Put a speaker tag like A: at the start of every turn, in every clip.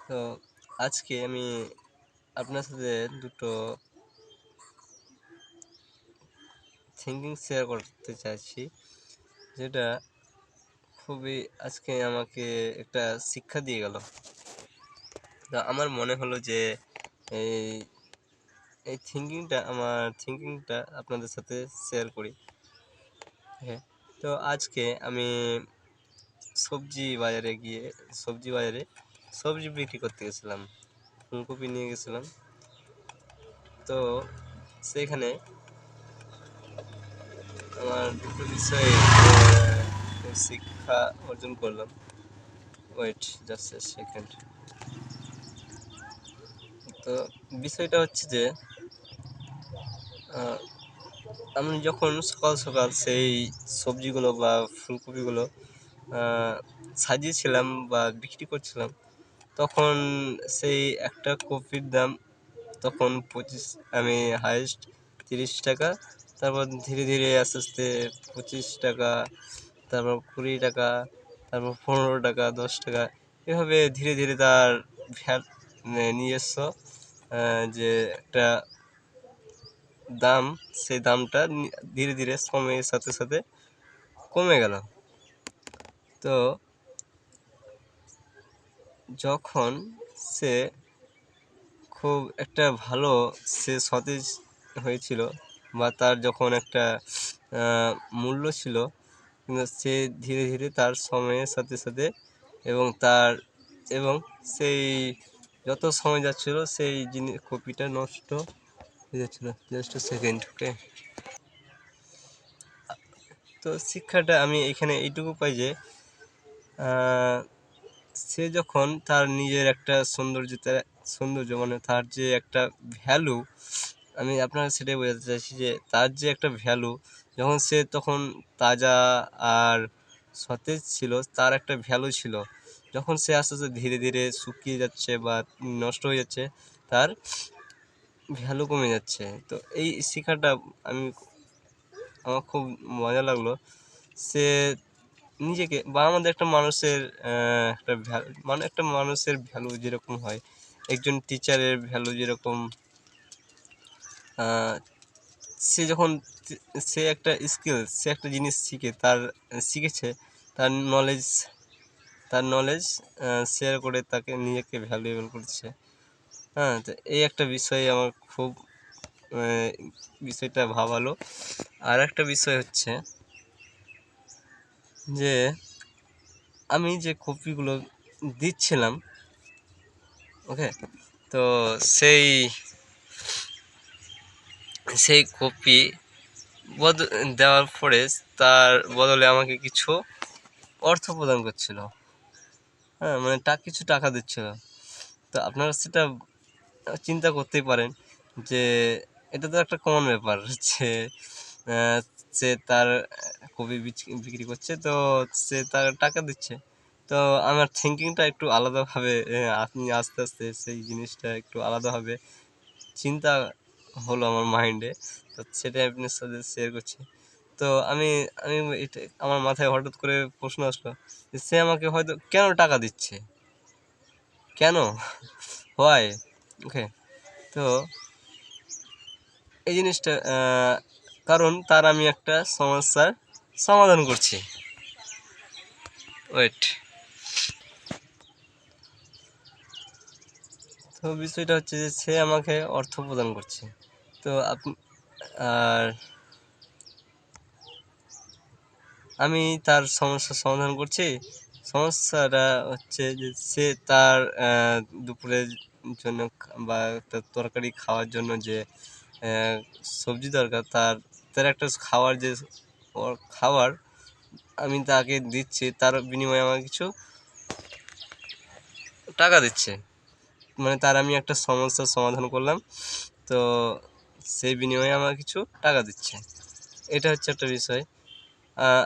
A: তো আজকে আমি আপনার সাথে দুটো থিঙ্কিং শেয়ার করতে চাইছি, যেটা খুবই আজকে আমাকে একটা শিক্ষা দিয়ে গেল। তা আমার মনে হলো যে এই এই আমার থিঙ্কিংটা আপনাদের সাথে শেয়ার করি। হ্যাঁ, তো আজকে আমি সবজি বাজারে সবজি বিক্রি করতে গেছিলাম। ফুলকপি নিয়ে গেছিলাম। তো সেখানে আমার দুটো বিষয়ে শিক্ষা অর্জন করলাম। Wait just a second. তো বিষয়টা হচ্ছে যে আমি যখন সকাল সকাল সেই সবজিগুলো বা ফুলকপিগুলো সাজিয়েছিলাম বা বিক্রি করছিলাম, তখন সেই একটা কপির দাম তখন 25, আমি হাইয়েস্ট 30 টাকা, তারপর ধীরে ধীরে আস্তে আস্তে 25 টাকা, তারপর 20 টাকা, তারপর 15 টাকা, 10 টাকা, এভাবে ধীরে ধীরে তার ভ্যাট নিজস্ব যে একটা দাম, সেই দামটা ধীরে ধীরে সময়ের সাথে সাথে কমে গেল। তো যখন সে খুব একটা ভালো, সে সতেজ হয়েছিল বা তার যখন একটা মূল্য ছিল, কিন্তু সে ধীরে ধীরে তার সময়ের সাথে সাথে এবং সেই যত সময় যাচ্ছিল সেই কপিটা নষ্ট হয়ে যাচ্ছিল। জাস্ট সেকেন্ড, ওকে। তো শিক্ষাটা আমি এখানে এইটুকু পাই যে সে যখন তার নিজের একটা সৌন্দর্য মানে তার যে একটা ভ্যালু, আমি আপনার সেটাই বোঝাতে চাইছি যে তার যে একটা ভ্যালু, যখন সে তখন তাজা আর সতেজ ছিল, তার একটা ভ্যালু ছিল। যখন সে আস্তে আস্তে ধীরে ধীরে শুকিয়ে যাচ্ছে বা নষ্ট হয়ে যাচ্ছে, তার ভ্যালু কমে যাচ্ছে। তো এই শিক্ষাটা আমার খুব মজা লাগলো। সে নিজেকে বা আমাদের একটা মানুষের একটা মানুষের ভ্যালু যেরকম হয়, একজন টিচারের ভ্যালু যেরকম, সে যখন সে একটা সে একটা জিনিস শিখেছে, তার নলেজ শেয়ার করে তাকে নিজেকে ভ্যালুয়েবল করছে। হ্যাঁ, তো এই একটা বিষয় আমার খুব বিষয়টা ভাবালো। আর একটা বিষয় হচ্ছে যে আমি যে কপিগুলো দিচ্ছিলাম, ওকে, তো সেই কপি দেওয়ার পরে তার বদলে আমাকে কিছু অর্থ প্রদান করছিল। হ্যাঁ, মানে কিছু টাকা দিচ্ছিল। তো আপনারা সেটা চিন্তা করতেই পারেন যে এটা তো একটা কমন ব্যাপার, যে সে তার কপি বিক্রি করছে, তো সে তার টাকা দিচ্ছে। তো আমার থিঙ্কিংটা একটু আলাদাভাবে, আপনি আস্তে আস্তে সেই জিনিসটা একটু আলাদাভাবে চিন্তা হলো আমার মাইন্ডে। তো সেটাই আপনার সাথে শেয়ার করছি। তো আমি আমি এটা আমার মাথায় হঠাৎ করে প্রশ্ন আসলো যে সে আমাকে হয়তো কেন টাকা দিচ্ছে, কেন, হোয়াই, ওকে। তো এই জিনিসটা কারণ তার আমি একটা সমস্যার সমাধান করছি। ওয়েট। তো বিষয়টা হচ্ছে যে সে আমাকে অর্থ প্রদান করছে। তো আর আমি তার সমস্যার সমাধান করছি। সমস্যাটা হচ্ছে যে সে তার দুপুরের জন্য বা একটা তরকারি খাওয়ার জন্য যে সবজি দরকার, তার একটা খাবার আমি তাকে দিচ্ছি, তার বিনিময়ে আমাকে কিছু টাকা দিচ্ছে। মানে তার আমি একটা সমস্যার সমাধান করলাম, তো সেই বিনিময়ে আমার কিছু টাকা দিচ্ছে। এটা হচ্ছে একটা বিষয়।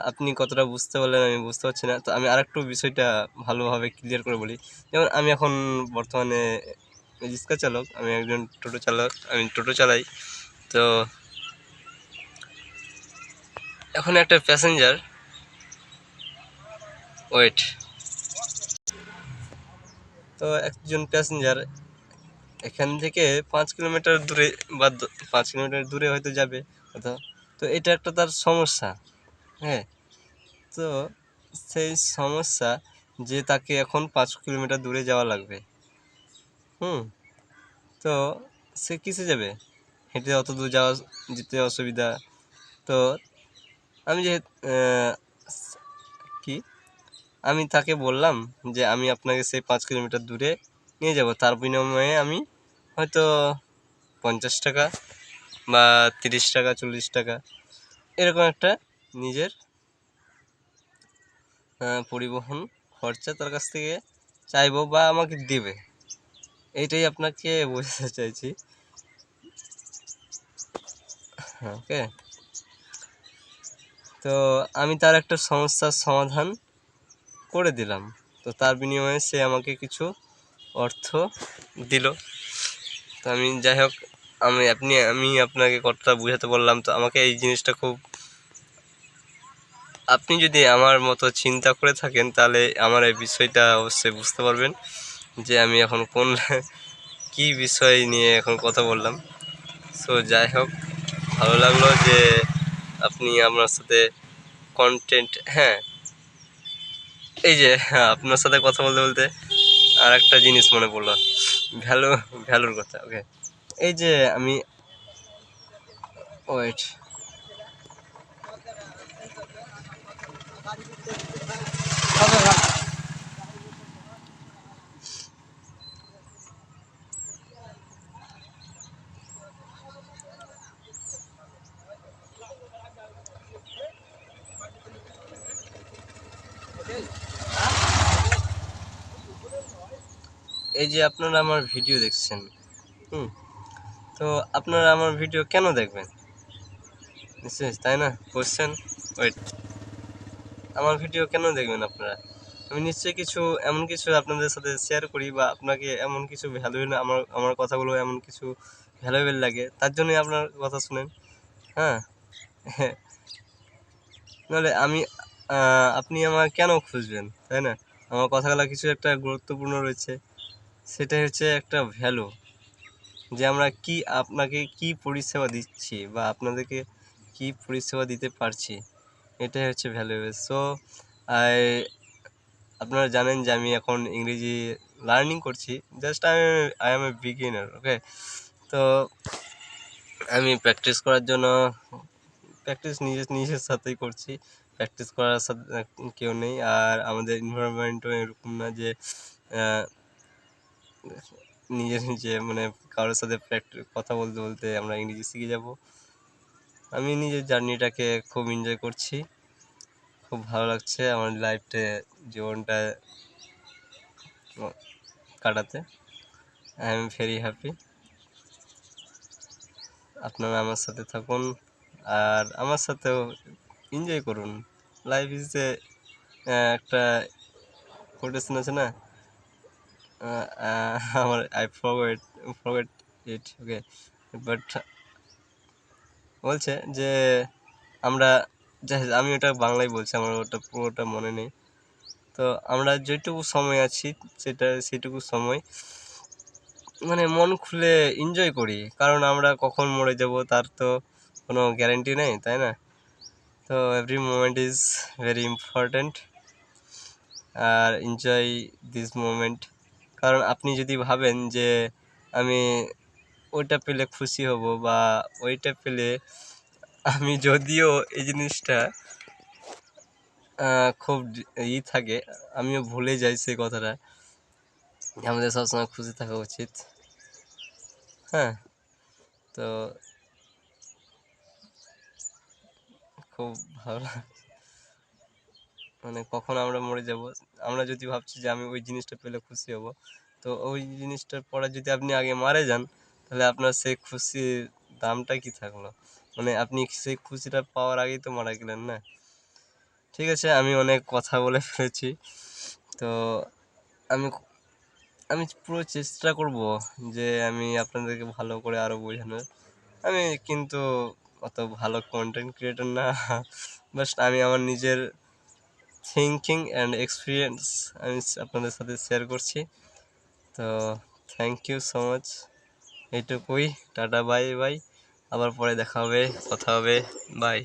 A: আপনি কতটা বুঝতে পারলেন আমি বুঝতে পারছি না। তো আমি আরেকটু বিষয়টা ভালোভাবে ক্লিয়ার করে বলি। যেমন আমি এখন বর্তমানে রিক্সা চালক, আমি একজন টোটো চালক, আমি টোটো চালাই। তো এখন একটা প্যাসেঞ্জার, ওয়েট, তো একজন প্যাসেঞ্জার এখান থেকে 5 কিলোমিটার দূরে বা 5 কিলোমিটার দূরে হয়তো যাবে কোথাও, তো এটা একটা তার সমস্যা। হ্যাঁ, তো সেই সমস্যা যে তাকে এখন 5 কিলোমিটার দূরে যাওয়া লাগবে। তো সে কিসে যাবে? হেঁটে অত দূর যাওয়া যেতে অসুবিধা। তো আমি যে কি আমি তাকে বললাম যে আমি আপনাকে সেই 5 কিলোমিটার দূরে নিয়ে যাব, তার বিনিময়ে আমি হয়তো 50 টাকা বা 30 টাকা 40 টাকা এরকম একটা নিজের পরিবহন খরচা তার কাছ থেকে চাইবো বা আমাকে দেবে। এইটাই আপনাকে বোঝাতে চাইছি। ওকে, তো আমি তার একটা সমস্যার সমাধান করে দিলাম, তো তার বিনিময়ে সে আমাকে কিছু অর্থ দিল। তো আমি যাই হোক, আমি আপনাকে কথাটা বোঝাতে বললাম, তো আমাকে এই জিনিসটা খুব, আপনি যদি আমার মতো চিন্তা করে থাকেন তাহলে আমার এই বিষয়টা অবশ্যই বুঝতে পারবেন যে আমি এখন কোন কি বিষয় নিয়ে এখন কথা বললাম। সো যাই হোক, ভালো লাগলো যে আপনি আমার সাথে কন্টেন্ট, হ্যাঁ এই যে আপনার সাথে কথা বলতে বলতে আর একটা জিনিস মনে পড়লো, ভ্যালুর কথা। ওকে, এই যে আমি ওয়েট এই যে আপনারা আমার ভিডিও দেখছেন, তো আপনারা আমার ভিডিও কেন দেখবেন? নিশ্চয়ই, তাই না? কোশ্চেন, ওয়েট, আমার ভিডিও কেন দেখবেন আপনারা? আমি নিশ্চয়ই কিছু এমন কিছু আপনাদের সাথে শেয়ার করি বা আপনাকে এমন কিছু ভ্যালুয়েবল, আমার কথাগুলো এমন কিছু ভ্যালুয়েবল লাগে, তার জন্যই আপনার কথা শুনেন। হ্যাঁ, নাহলে আপনি আমার কেন খুঁজবেন, তাই না? আমার কথাগুলো কিছু একটা গুরুত্বপূর্ণ রয়েছে, সেটাই হচ্ছে একটা ভ্যালু, যে আমরা আপনাকে কি পরিষেবা দিচ্ছি বা আপনাদেরকে কি পরিষেবা দিতে পারছি, এটাই হচ্ছে ভ্যালুয়েবল। সো আই আপনারা জানেন যে আমি এখন ইংরেজি লার্নিং করছি, just I am a beginner. Okay, তো আমি প্র্যাকটিস করার জন্য প্র্যাকটিস নিজের সাথেই করছি, প্র্যাকটিস করার সাথে কেউ নেই। আর আমাদের এনভায়রনমেন্টও এরকম না যে নিজে মানে কারোর সাথে কথা বলতে বলতে আমরা ইংরেজি শিখে যাব। আমি নিজের জার্নিটাকে খুব এনজয় করছি, খুব ভালো লাগছে আমার লাইফে, জীবনটা কাটাতে। I am very happy. আপনারা আমার সাথে থাকুন আর আমার সাথেও এনজয় করুন। লাইফ ইজ এ, একটা কোটেশন আছে না, আমার I forget it. Okay, but বলছে যে আমরা, আমি ওটা বাংলায় বলছি, আমার ওটা পুরোটা মনে নেই। তো আমরা যেটুকু সময় আছি সেটুকু সময় মানে মন খুলে এনজয় করি, কারণ আমরা কখন মরে যাব তার তো কোনো গ্যারান্টি নেই, তাই না? তো every moment is very important, আর এনজয় দিস মোমেন্ট। কারণ আপনি যদি ভাবেন যে আমি ওইটা পেলে খুশি হব বা ওইটা পেলে, আমি যদিও এই জিনিসটা খুব থাকে, আমিও ভুলে যাই সেই কথাটা, আমাদের সবসময় খুশি থাকা উচিত। হ্যাঁ, তো খুব ভালো মানে কখন আমরা মরে যাব, আমরা যদি ভাবছি যে আমি ওই জিনিসটা পেলে খুশি হব, তো ওই জিনিসটার পরে যদি আপনি আগে মারা যান, তাহলে আপনার সেই খুশির দামটা কি থাকলো? মানে আপনি সেই খুশিটা পাওয়ার আগেই তো মারা গেলেন না। ঠিক আছে, আমি অনেক কথা বলে ফেলেছি, তো আমি আমি পুরো চেষ্টা করব যে আমি আপনাদেরকে ভালো করে আরও বোঝানোর। আমি কিন্তু অত ভালো কন্টেন্ট ক্রিয়েটর না, বাট আমি আমার নিজের থিঙ্কিং অ্যান্ড এক্সপিরিয়েন্স আমি আপনাদের সাথে শেয়ার করছি। তো থ্যাংক ইউ সো মাচ, এইটুকুই। টাটা, বাই বাই, আবার পরে দেখা হবে, কথা হবে, বাই।